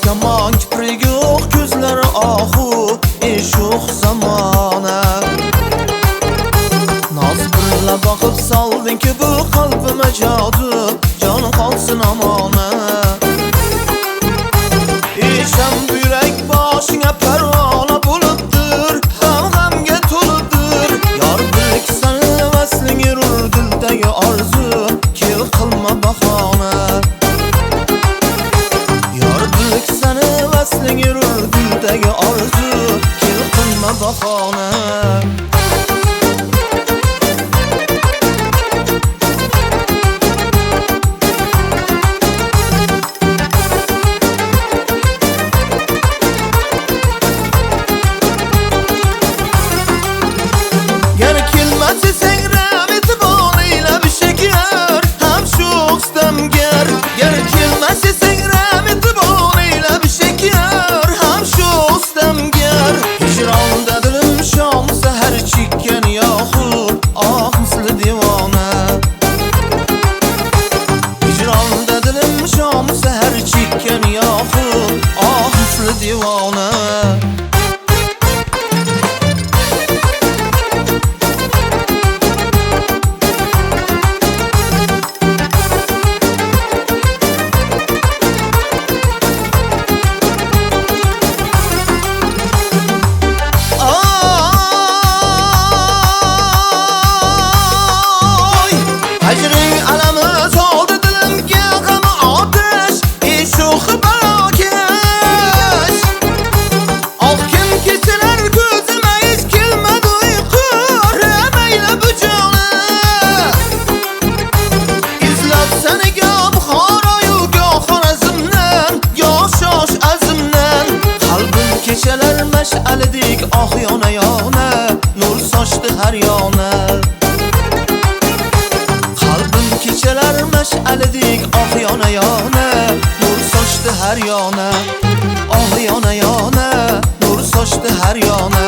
Kaman kiprigi yo'q, ko'zlari ohu, eshuq zamona. Noz birla boqib solding-ki bu qalbima jodu, jonim qolsin amona. Esham yurak boshingga parvona bo'libdir, g'amga to'libdir. Yor bilksan vasling yurur dildagi orzu, kel qilma bahona. Seni vasling yurur dildagi orzu, kel qilma bahona. Gar kelmas desang rahmat bo'layla bir shekar, ham shu istamgar. Gar kelmas desang rahmat bo'layla bir shekar, ham shu istamgar. Hijronda dilim shom sahar chekkan yoxud, ah misli divona. Hijronda dilim shom sahar chekkan yoxud, ah misli divona. Hicring alami soldi dilimga g'am otish, eshuq barokash. Oqkin kechalar ko'zima hech kelmadi uyqu, mayli bu joni. Izlab seni goh Buxoroyu goh Xorazmdan, goh Shosh azmdan. Qalbim kechalar mash'aladek oh yona yona, nur sochdi har yona. Kechalar mash'aladek oh yona yona, nur sochdi har yona. Oh yona yona, nur sochdi har yona.